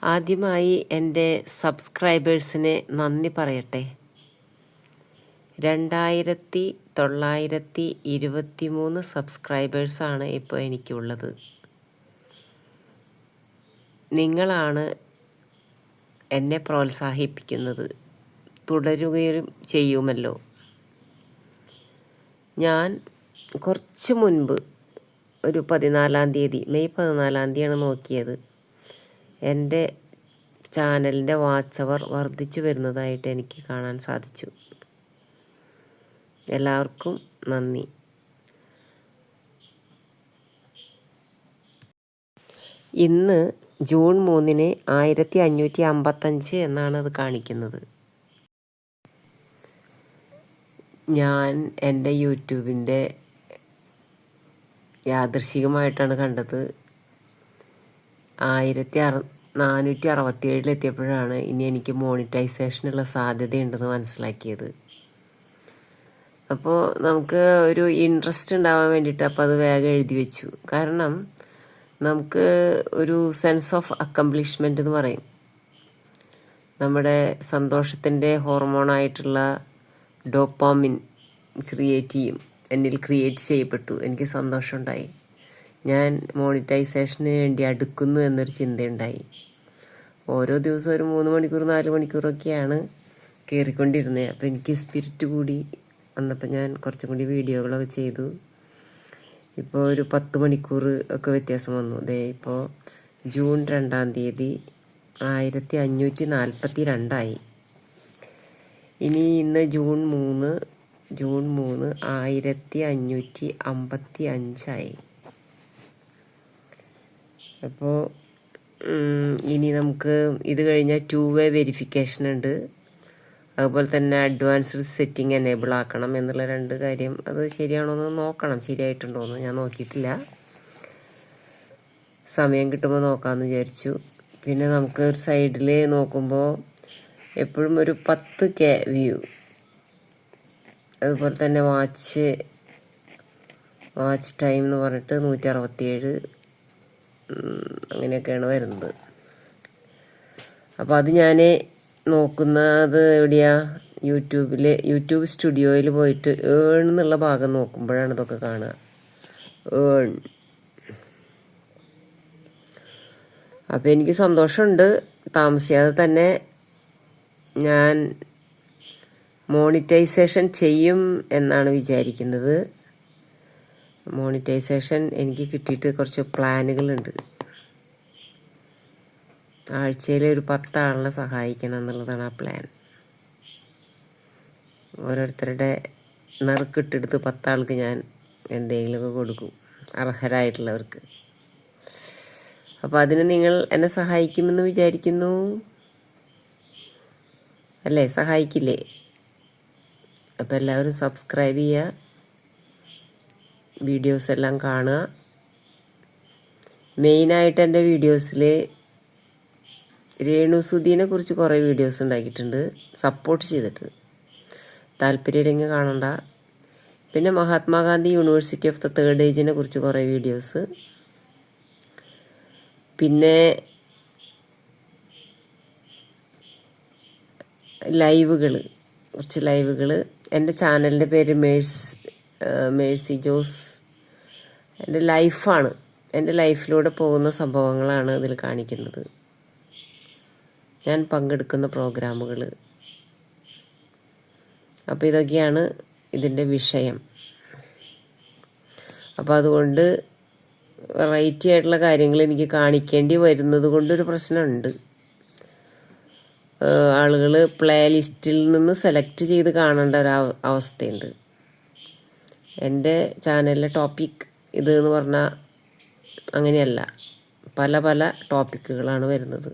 ആദ്യമായി എൻ്റെ സബ്സ്ക്രൈബേഴ്സിനെ നന്ദി പറയട്ടെ. 2923 സബ്സ്ക്രൈബേഴ്സാണ് ഇപ്പോൾ എനിക്കുള്ളത്. നിങ്ങളാണ് എന്നെ പ്രോത്സാഹിപ്പിക്കുന്നത്. തുടരുകയും ചെയ്യുമല്ലോ. ഞാൻ കുറച്ച് മുൻപ് ഒരു 14-ാം തീയതി മെയ് 14-ാം തീയതിയാണ് നോക്കിയത്. എൻ്റെ ചാനലിൻ്റെ വാച്ച് അവർ വർദ്ധിച്ചു വരുന്നതായിട്ട് എനിക്ക് കാണാൻ സാധിച്ചു. എല്ലാവർക്കും നന്ദി. ഇന്ന് ജൂൺ 3-ന് 1555 എന്നാണ് അത് കാണിക്കുന്നത്. ഞാൻ എൻ്റെ യൂട്യൂബിൻ്റെ യാദൃശ്ചികമായിട്ടാണ് കണ്ടത്. 1467 എത്തിയപ്പോഴാണ് ഇനി എനിക്ക് മോണിറ്റൈസേഷനുള്ള സാധ്യതയുണ്ടെന്ന് മനസ്സിലാക്കിയത്. അപ്പോൾ നമുക്ക് ഒരു ഇൻട്രസ്റ്റ് ഉണ്ടാവാൻ വേണ്ടിയിട്ട് അപ്പോൾ അത് വേഗം എഴുതി വെച്ചു. കാരണം നമുക്ക് ഒരു സെൻസ് ഓഫ് അക്കംപ്ലിഷ്മെൻ്റ് എന്ന് പറയും. നമ്മുടെ സന്തോഷത്തിൻ്റെ ഹോർമോണായിട്ടുള്ള ഡോപ്പാമിൻ എന്നിൽ ക്രിയേറ്റ് ചെയ്യപ്പെട്ടു. എനിക്ക് സന്തോഷമുണ്ടായി. ഞാൻ മോണിറ്റൈസേഷന് വേണ്ടി അടുക്കുന്നു എന്നൊരു ചിന്തയുണ്ടായി. ഓരോ ദിവസവും ഒരു 3 മണിക്കൂർ 4 മണിക്കൂറൊക്കെയാണ് കയറിക്കൊണ്ടിരുന്നത്. അപ്പോൾ എനിക്ക് സ്പിരിറ്റ് കൂടി വന്നപ്പോൾ ഞാൻ കുറച്ചും കൂടി വീഡിയോകളൊക്കെ ചെയ്തു. ഇപ്പോൾ ഒരു 10 മണിക്കൂർ ഒക്കെ വ്യത്യാസം വന്നു. ഇപ്പോൾ ജൂൺ 2-ാം തീയതി 1542 ഇനി ഇന്ന് ജൂൺ 3 1555 അപ്പോൾ ഇനി നമുക്ക് ഇത് കഴിഞ്ഞാൽ 2-വേ വെരിഫിക്കേഷൻ ഉണ്ട്. അതുപോലെ തന്നെ അഡ്വാൻസ്ഡ് സെറ്റിംഗ് എനേബിൾ ആക്കണം എന്നുള്ള 2 കാര്യം. അത് ശരിയാണോ എന്ന് നോക്കണം. ശരിയായിട്ടുണ്ടോ എന്ന് ഞാൻ നോക്കിയിട്ടില്ല. സമയം കിട്ടുമ്പോൾ നോക്കാമെന്ന് വിചാരിച്ചു. പിന്നെ നമുക്ക് ഒരു സൈഡിൽ നോക്കുമ്പോൾ എപ്പോഴും ഒരു 10K വ്യൂ. അതുപോലെ തന്നെ വാച്ച് ടൈം എന്ന് പറഞ്ഞിട്ട് 167 അങ്ങനെയൊക്കെയാണ് വരുന്നത്. അപ്പോൾ അത് ഞാൻ നോക്കുന്നത് എവിടെയാ? യൂട്യൂബ് സ്റ്റുഡിയോയിൽ പോയിട്ട് ഏൺ എന്നുള്ള ഭാഗം നോക്കുമ്പോഴാണ് ഇതൊക്കെ കാണുക. ഏൺ. അപ്പോൾ എനിക്ക് സന്തോഷമുണ്ട്. താമസിയാതെ തന്നെ ഞാൻ മോണിറ്റൈസേഷൻ ചെയ്യും എന്നാണ് വിചാരിക്കുന്നത്. മോണിറ്റൈസേഷൻ എനിക്ക് കിട്ടിയിട്ട് കുറച്ച് പ്ലാനുകളുണ്ട്. ആഴ്ചയിൽ ഒരു 10 ആളിനെ സഹായിക്കണം എന്നുള്ളതാണ് ആ പ്ലാൻ. ഓരോരുത്തരുടെ നറുക്കിട്ടെടുത്ത് 10 ആൾക്ക് ഞാൻ എന്തെങ്കിലുമൊക്കെ കൊടുക്കും, അർഹരായിട്ടുള്ളവർക്ക്. അപ്പോൾ അതിന് നിങ്ങൾ എന്നെ സഹായിക്കുമെന്ന് വിചാരിക്കുന്നു. അല്ലേ? സഹായിക്കില്ലേ? അപ്പോൾ എല്ലാവരും സബ്സ്ക്രൈബ് ചെയ്യുക, വീഡിയോസ് എല്ലാം കാണുക. മെയിനായിട്ട് എൻ്റെ വീഡിയോസിൽ രേണുസുധീനെ കുറിച്ച് കുറേ വീഡിയോസ് ഉണ്ടാക്കിയിട്ടുണ്ട്, സപ്പോർട്ട് ചെയ്തിട്ട്. താല്പര്യമില്ലെങ്കിൽ കാണണ്ട. പിന്നെ Mahatma Gandhi university of the third ഏജിനെ കുറിച്ച് കുറേ വീഡിയോസ്. പിന്നെ കുറച്ച് ലൈവുകൾ. എൻ്റെ ചാനലിൻ്റെ പേര് മേഴ്സി ജോസ്. എൻ്റെ ലൈഫാണ്. എൻ്റെ ലൈഫിലൂടെ പോകുന്ന സംഭവങ്ങളാണ് ഇതിൽ കാണിക്കുന്നത്. ഞാൻ പങ്കെടുക്കുന്ന പ്രോഗ്രാമുകൾ. അപ്പോൾ ഇതൊക്കെയാണ് ഇതിൻ്റെ വിഷയം. അപ്പോൾ അതുകൊണ്ട് വെറൈറ്റി ആയിട്ടുള്ള കാര്യങ്ങൾ എനിക്ക് കാണിക്കേണ്ടി വരുന്നത് കൊണ്ടൊരു പ്രശ്നമുണ്ട്. ആളുകൾ പ്ലേ ലിസ്റ്റിൽ നിന്ന് സെലക്ട് ചെയ്ത് കാണേണ്ട ഒരു അവസ്ഥയുണ്ട്. എൻ്റെ ചാനലിലെ ടോപ്പിക് ഇത് എന്ന് പറഞ്ഞാൽ അങ്ങനെയല്ല. പല പല ടോപ്പിക്കുകളാണ് വരുന്നത്.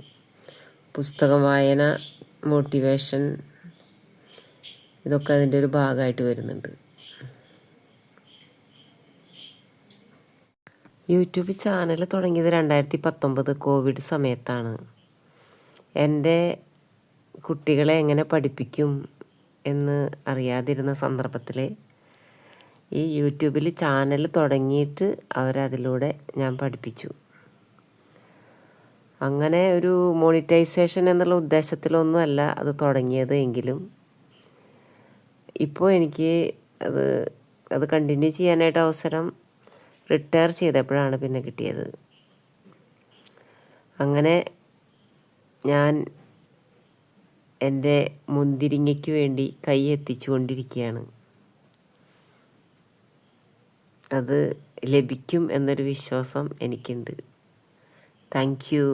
പുസ്തകം വായന, മോട്ടിവേഷൻ, ഇതൊക്കെ അതിൻ്റെ ഒരു ഭാഗമായിട്ട് വരുന്നുണ്ട്. യൂട്യൂബ് ചാനൽ തുടങ്ങിയത് 2019 കോവിഡ് സമയത്താണ്. എൻ്റെ കുട്ടികളെ എങ്ങനെ പഠിപ്പിക്കും എന്ന് അറിയാതിരുന്ന സന്ദർഭത്തിൽ ഈ യൂട്യൂബിൽ ചാനൽ തുടങ്ങിയിട്ട് അവരതിലൂടെ ഞാൻ പഠിപ്പിച്ചു. അങ്ങനെ ഒരു മോണിറ്റൈസേഷൻ എന്നുള്ള ഉദ്ദേശത്തിലൊന്നുമല്ല അത് തുടങ്ങിയത് എങ്കിലും ഇപ്പോൾ എനിക്ക് അത് കണ്ടിന്യൂ ചെയ്യാനായിട്ട് അവസരം റിട്ടയർ ചെയ്തപ്പോഴാണ് പിന്നെ കിട്ടിയത്. അങ്ങനെ ഞാൻ എൻ്റെ മുന്തിരിങ്ങയ്ക്ക് വേണ്ടി കൈ എത്തിച്ചു കൊണ്ടിരിക്കുകയാണ്. അത് ലഭിക്കും എന്നൊരു വിശ്വാസം എനിക്കുണ്ട്. Thank you.